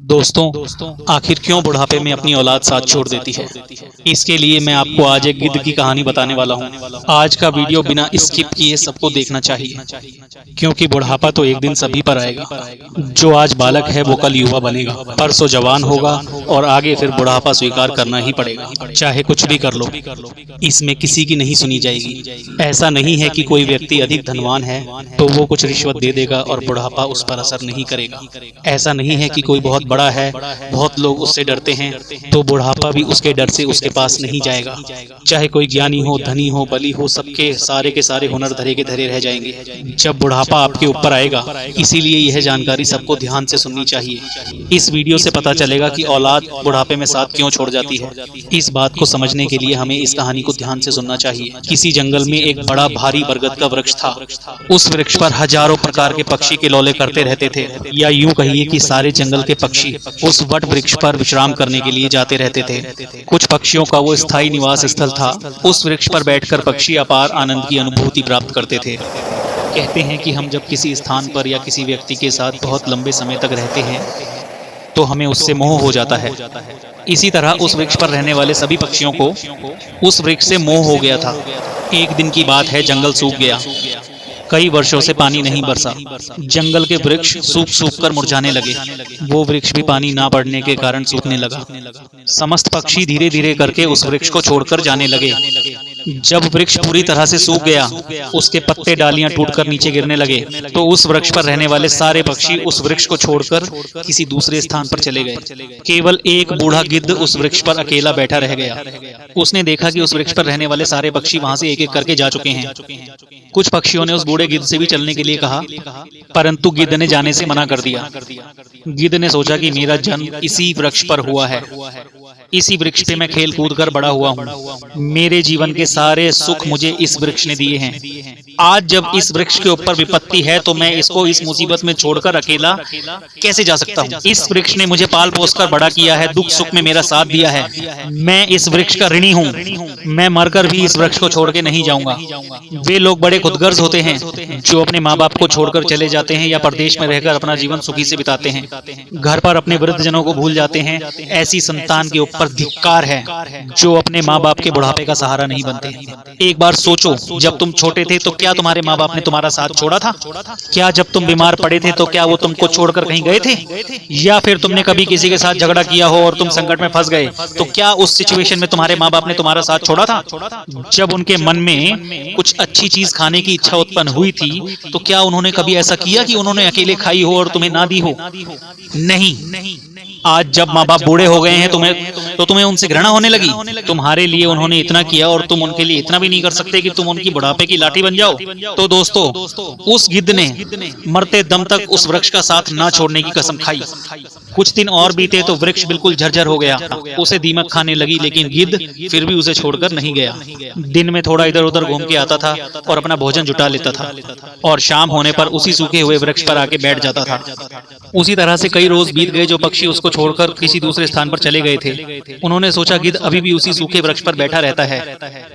दोस्तों, आखिर क्यों बुढ़ापे में अपनी औलाद साथ छोड़ देती है? इसके लिए मैं आपको आज एक गिद्ध की कहानी बताने वाला हूँ। आज का वीडियो बिना स्किप किए सबको देखना चाहिए, क्योंकि बुढ़ापा तो एक दिन सभी पर आएगा। जो आज बालक है वो कल युवा बनेगा, परसों जवान होगा और आगे फिर बुढ़ापा स्वीकार करना ही पड़ेगा, चाहे कुछ भी कर लो। इसमें किसी की नहीं सुनी जाएगी। ऐसा नहीं है कि कोई व्यक्ति अधिक धनवान है तो वो कुछ रिश्वत दे देगा और बुढ़ापा उस पर असर नहीं करेगा। ऐसा नहीं है कि कोई बहुत बड़ा है, बहुत लोग उससे डरते हैं तो बुढ़ापा भी उसके डर से उसके पास नहीं जाएगा। चाहे कोई ज्ञानी हो, धनी हो, बली हो, सबके सारे के सारे हुनर धरे के धरे रह जाएंगे जब बुढ़ापा आपके ऊपर आएगा। इसीलिए यह जानकारी सबको ध्यान से सुननी चाहिए। इस वीडियो से पता चलेगा कि औलाद बुढ़ापे में साथ क्यों छोड़ जाती है। इस बात को समझने के लिए हमें इस कहानी को ध्यान से सुनना चाहिए। किसी जंगल में एक बड़ा भारी बरगद का वृक्ष था। उस वृक्ष पर हजारों प्रकार के पक्षी किलौले करते रहते थे, या यूं कहिए कि सारे जंगल के पक्षी उस वट वृक्ष पर विश्राम करने के लिए जाते रहते थे। कुछ पक्षियों का वो स्थायी निवास स्थल था। उस वृक्ष पर बैठकर पक्षी अपार आनंद की अनुभूति प्राप्त करते थे। कहते हैं कि हम जब किसी स्थान पर या किसी व्यक्ति के साथ बहुत लंबे समय तक रहते हैं तो हमें उससे मोह हो जाता है। इसी तरह उस वृक्ष पर रहने वाले सभी पक्षियों को उस वृक्ष से मोह हो गया था। एक दिन की बात है, जंगल सूख गया। कई वर्षों से पानी नहीं बरसा। जंगल के वृक्ष सूख सूख कर मुरझाने लगे। वो वृक्ष भी पानी ना पड़ने के कारण सूखने लगा। समस्त पक्षी धीरे धीरे करके उस वृक्ष को छोड़कर जाने लगे। जब वृक्ष पूरी तरह से सूख गया, उसके पत्ते डालियां टूटकर नीचे गिरने लगे, तो उस वृक्ष पर रहने वाले सारे पक्षी उस वृक्ष को छोड़कर किसी दूसरे स्थान पर चले गए। केवल एक बूढ़ा गिद्ध उस वृक्ष पर अकेला बैठा रह गया। उसने देखा कि उस वृक्ष पर रहने वाले सारे पक्षी वहां से एक एक करके जा चुके हैं। कुछ पक्षियों ने उस बूढ़े गिद्ध से भी चलने के लिए कहा, परंतु गिद्ध ने जाने से मना कर दिया। गिद्ध ने सोचा कि मेरा जन्म इसी वृक्ष पर हुआ है, इसी वृक्ष पे मैं खेल कूद कर बड़ा हुआ हूँ। मेरे जीवन के सारे सुख मुझे इस वृक्ष ने दिए हैं। आज जब इस वृक्ष के ऊपर विपत्ति है तो मैं इसको इस मुसीबत में छोड़कर अकेला कैसे जा सकता हूँ? इस वृक्ष ने मुझे पाल पोस कर बड़ा किया है, दुख सुख में मेरा साथ दिया है। मैं इस वृक्ष का ऋणी हूँ। मैं मरकर भी इस वृक्ष को छोड़ के नहीं जाऊंगा। वे लोग बड़े खुदगर्ज होते हैं जो अपने माँ बाप को छोड़कर चले जाते हैं या परदेश में रहकर अपना जीवन सुखी से बिताते हैं। घर पर अपने वृद्धजनों को भूल जाते हैं। ऐसी संतान के ऊपर धिक्कार है जो अपने माँ बाप के बुढ़ापे का सहारा नहीं बनते। एक बार सोचो, जब तुम छोटे थे तो क्या तुम्हारे माँ बाप ने तुम्हारा साथ छोड़ा था? क्या जब तुम बीमार पड़े थे तो क्या वो तुमको छोड़कर कहीं गए थे? या फिर तुमने कभी किसी के साथ झगड़ा किया हो और तुम संकट में फंस गए तो क्या उस सिचुएशन में तुम्हारे माँ बाप ने तुम्हारा साथ छोड़ा था? जब उनके मन में कुछ अच्छी चीज खाने की इच्छा उत्पन्न हुई थी तो क्या उन्होंने कभी ऐसा किया कि उन्होंने अकेले खाई हो और तुम्हें ना दी हो? नहीं। आज जब माँ बाप बूढ़े हो गए हैं तुम्हें उनसे घृणा होने लगी। तुम्हारे लिए उन्होंने इतना किया और तुम उनके लिए इतना भी नहीं कर सकते कि तुम उनकी बुढ़ापे की लाठी बन जाओ। तो दोस्तों, उस गिद्ध ने मरते दम तक उस वृक्ष का साथ ना छोड़ने की कसम खाई। कुछ दिन और बीते तो वृक्ष बिल्कुल झरझर हो गया। उसे दीमक खाने लगी, लेकिन गिद्ध फिर भी उसे छोड़कर नहीं गया। दिन में थोड़ा इधर उधर घूम के आता था और अपना भोजन जुटा लेता था, और शाम होने पर उसी सूखे हुए वृक्ष पर आके बैठ जाता था। उसी तरह से कई रोज बीत गए। जो पक्षी उसको छोड़कर किसी दूसरे स्थान पर चले गए थे, उन्होंने सोचा गिद्ध अभी भी उसी सूखे वृक्ष पर बैठा रहता है,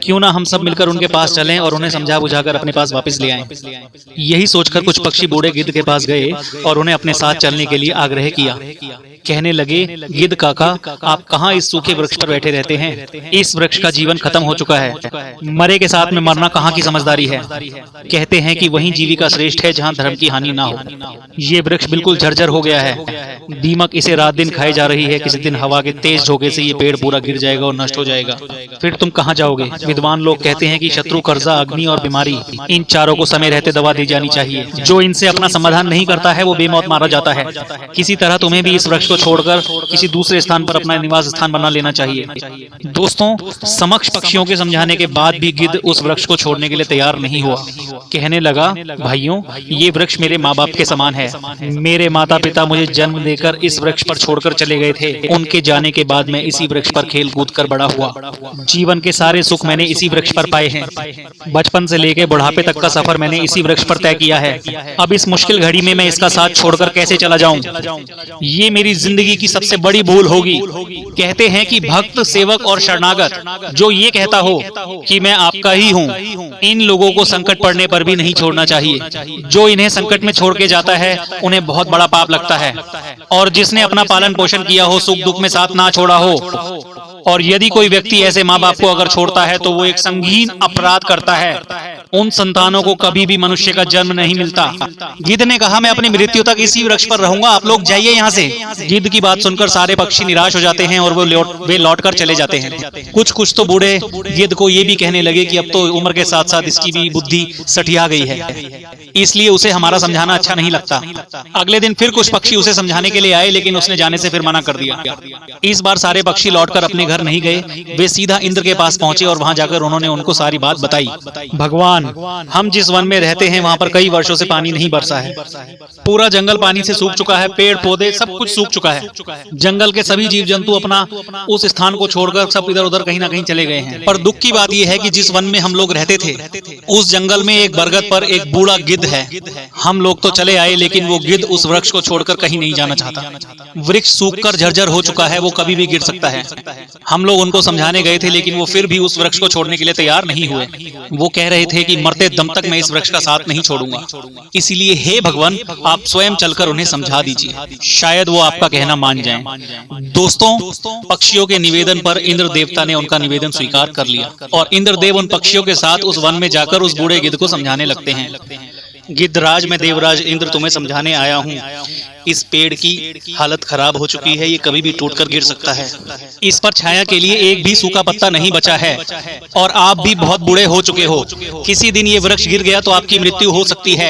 क्यों ना हम सब मिलकर उनके पास चलें और उन्हें समझा बुझाकर अपने पास वापस ले आएं। यही सोचकर कुछ पक्षी बूढ़े गिद्ध के पास गए और उन्हें अपने साथ चलने के लिए आग्रह किया। कहने लगे, गिद्ध काका, आप कहाँ इस सूखे वृक्ष पर बैठे रहते हैं? इस वृक्ष का जीवन खत्म हो चुका है। मरे के साथ में मरना कहाँ की समझदारी है? कहते हैं कि वही जीविका श्रेष्ठ है जहाँ धर्म की हानि ना हो। ये वृक्ष बिल्कुल झरझर हो गया है। दीमक इसे रात दिन खाई जा रही है। किसी दिन हवा के तेज झोंके से ये पेड़ पूरा गिर जाएगा और नष्ट हो जाएगा। फिर तुम कहाँ जाओगे? विद्वान लोग कहते हैं कि शत्रु, कर्जा, अग्नि और बीमारी, इन चारों को समय रहते दवा दी जानी चाहिए। जो इनसे अपना समाधान नहीं करता है वो बेमौत मारा जाता है। किसी तरह तुम्हें भी इस वृक्ष को छोड़कर किसी दूसरे स्थान पर अपना निवास स्थान बना लेना चाहिए। दोस्तों, समक्ष पक्षियों के समझाने के बाद भी गिद्ध उस वृक्ष को छोड़ने के लिए तैयार नहीं हुआ। कहने लगा, भाइयों, ये वृक्ष मेरे माँ बाप के समान है। मेरे माता पिता मुझे जन्म देकर इस वृक्ष पर छोड़कर चले गए थे। उनके जाने के बाद मैं इसी वृक्ष पर खेल कूद कर बड़ा हुआ। जीवन के सारे सुख मैंने इसी वृक्ष पर पाए हैं। बचपन से लेकर बुढ़ापे तक का सफर मैंने इसी वृक्ष पर तय किया है। अब इस मुश्किल घड़ी में मैं इसका साथ छोड़कर कैसे चला जाऊं? ये मेरी जिंदगी की सबसे बड़ी भूल होगी। कहते हैं कि भक्त, सेवक और शरणागत जो ये कहता हो कि मैं आपका ही हूँ, इन लोगों को संकट पड़ने पर भी नहीं छोड़ना चाहिए। जो इन्हें संकट में छोड़ के जाता है उन्हें बहुत बड़ा पाप लगता है, और जिसने अपना पालन पालन पोषण किया हो, सुख दुख में साथ ना छोड़ा हो। और यदि कोई व्यक्ति ऐसे माँ बाप को अगर छोड़ता है तो वो एक संगीन अपराध करता है। उन संतानों को कभी भी मनुष्य का जन्म नहीं मिलता। गिद्ध ने कहा, मैं अपनी मृत्यु तक इसी वृक्ष पर रहूंगा, आप लोग जाइए यहाँ से। गिद्ध की बात सुनकर सारे पक्षी निराश हो जाते हैं और वे लौटकर चले जाते हैं। कुछ तो बूढ़े गिद्ध को ये भी कहने लगे कि अब तो उम्र के साथ साथ इसकी भी बुद्धि सठिया गई है, इसलिए उसे हमारा समझाना अच्छा नहीं लगता। अगले दिन फिर कुछ पक्षी उसे समझाने के लिए आए, लेकिन उसने जाने से फिर मना कर दिया। इस बार सारे पक्षी लौटकर अपने घर नहीं गए, वे सीधा इंद्र के पास पहुंचे और वहां जाकर उन्होंने उनको सारी बात बताई। भगवान, हम जिस वन में रहते हैं वहां पर कई वर्षों से पानी नहीं बरसा है। पूरा जंगल पानी से सूख चुका है, पेड़ पौधे सब कुछ सूख चुका है। जंगल के सभी जीव जंतु अपना उस स्थान को छोड़कर सब इधर उधर कहीं ना कहीं चले गए हैं। पर दुख की बात यह है कि जिस वन में हम लोग रहते थे उस जंगल में एक बरगद पर एक बूढ़ा गिद्ध है। हम लोग तो चले आए, लेकिन वो गिद्ध उस वृक्ष को छोड़कर कहीं नहीं जाना चाहता। वृक्ष सूखकर झरझर हो चुका है, वो कभी भी गिर सकता है। हम लोग उनको समझाने गए थे, लेकिन वो फिर भी उस वृक्ष को छोड़ने के लिए तैयार नहीं हुए। वो कह रहे थे कि मरते दम तक मैं इस वृक्ष का साथ नहीं छोड़ूंगा। इसीलिए हे भगवान, आप स्वयं चलकर उन्हें समझा दीजिए, शायद वो आपका कहना मान जाएं। दोस्तों, पक्षियों के निवेदन पर इंद्र देवता ने उनका निवेदन स्वीकार कर लिया और इंद्रदेव उन पक्षियों के साथ उस वन में जाकर उस बूढ़े गिद्ध को समझाने लगते हैं। गिद्धराज, मैं देवराज इंद्र तुम्हें समझाने आया हूँ। इस पेड़ की हालत खराब हो चुकी है, ये कभी भी टूटकर गिर सकता है। इस पर छाया के लिए एक भी सूखा पत्ता नहीं बचा है और आप भी बहुत बूढ़े हो चुके हो। किसी दिन ये वृक्ष गिर गया तो आपकी मृत्यु हो सकती है,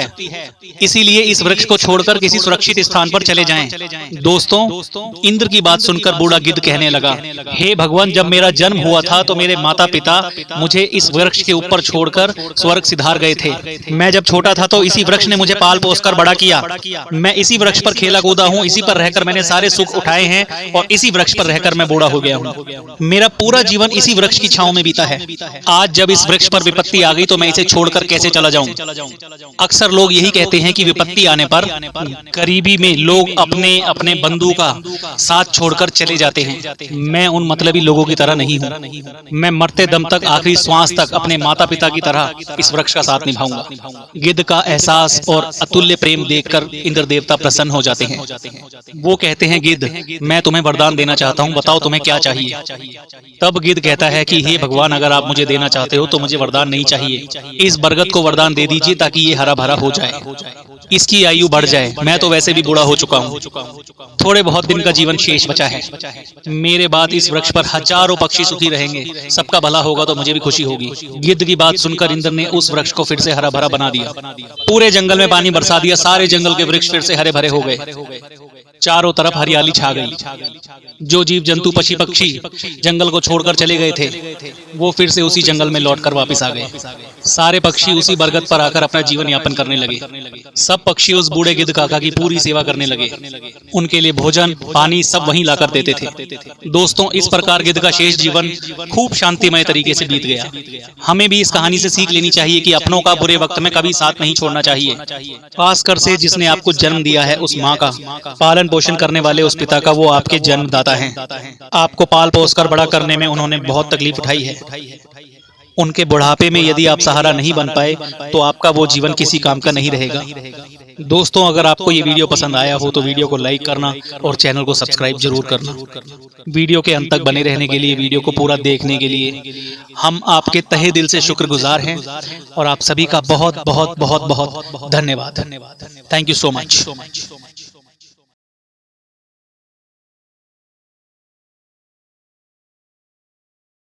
इसीलिए इस वृक्ष को छोड़कर किसी सुरक्षित स्थान पर चले जाएं। दोस्तों, इंद्र की बात सुनकर बूढ़ा गिद्ध कहने लगा, हे भगवान, जब मेरा जन्म हुआ था तो मेरे माता पिता मुझे इस वृक्ष के ऊपर छोड़कर स्वर्ग सिधार गए थे। मैं जब छोटा था तो इसी वृक्ष ने मुझे पाल पोस कर बड़ा किया। मैं इसी वृक्ष पर खेला कूदा हूँ, इसी पर रहकर मैंने सारे सुख उठाए हैं और इसी वृक्ष पर रहकर मैं बूढ़ा हो गया हूँ। मेरा पूरा जीवन इसी वृक्ष की छांव में बीता है। आज जब इस वृक्ष पर विपत्ति आ गई तो मैं इसे छोड़कर कैसे चला जाऊं? अक्सर लोग यही कहते हैं कि विपत्ति आने पर गरीबी में लोग अपने अपने बंधु का साथ छोड़कर चले जाते हैं। मैं उन मतलबी लोगों की तरह नहीं हूँ। मैं मरते दम तक, आखिरी श्वास तक अपने माता पिता की तरह इस वृक्ष का साथ निभाऊंगा। गिद्ध का एहसास और अतुल्य प्रेम देखकर इंद्र देवता प्रसन्न हो जाते हैं। वो कहते हैं, गिद्ध, मैं तुम्हें वरदान देना चाहता हूँ, बताओ तुम्हें क्या चाहिए। तब गिद्ध कहता है कि हे भगवान, अगर आप मुझे देना चाहते हो तो मुझे वरदान नहीं चाहिए। इस बरगद को वरदान दे दीजिए ताकि ये हरा भरा हो जाए, इसकी आयु बढ़ जाए। मैं तो वैसे भी बूढ़ा हो चुका हूँ, थोड़े बहुत दिन का जीवन शेष बचा है। मेरे बाद इस वृक्ष पर हजारों पक्षी सुखी रहेंगे, सबका भला होगा तो मुझे भी खुशी होगी। गिद्ध की बात सुनकर इंद्र ने उस वृक्ष को फिर से हरा भरा बना दिया। पूरे जंगल में पानी बरसा दिया, सारे जंगल के वृक्ष फिर से हरे भरे हो गए। चारों तरफ हरियाली छा गई। जो जीव जंतु पशु पक्षी जंगल को छोड़कर चले गए थे वो फिर से उसी जंगल में लौटकर वापस आ गए। सारे पक्षी उसी बरगद पर आकर अपना जीवन यापन करने लगे। सब पक्षी उस बूढ़े गिद्ध काका की पूरी सेवा करने लगे। उनके लिए भोजन पानी सब वहीं लाकर देते थे। दोस्तों, इस प्रकार गिद्ध का शेष जीवन खूब शांतिमय तरीके से बीत गया। हमें भी इस कहानी से सीख लेनी चाहिए कि अपनों का बुरे वक्त में कभी साथ नहीं छोड़ना चाहिए। खासकर से जिसने आपको जन्म दिया है, उस माँ का पालन पोषण करने वाले उस पिता का, वो आपके जन्मदाता हैं। आपको पाल पोस कर बड़ा करने में उन्होंने बहुत तकलीफ उठाई है। उनके बुढ़ापे में यदि आप सहारा नहीं बन पाए तो आपका वो जीवन किसी काम का नहीं रहेगा। दोस्तों, अगर आपको ये वीडियो पसंद आया हो तो वीडियो को लाइक करना और चैनल को सब्सक्राइब जरूर करना। वीडियो के अंत तक बने रहने के लिए, वीडियो को पूरा देखने के लिए हम आपके तहे दिल से शुक्रगुजार हैं और आप सभी का बहुत बहुत बहुत बहुत धन्यवाद। Thank you so much.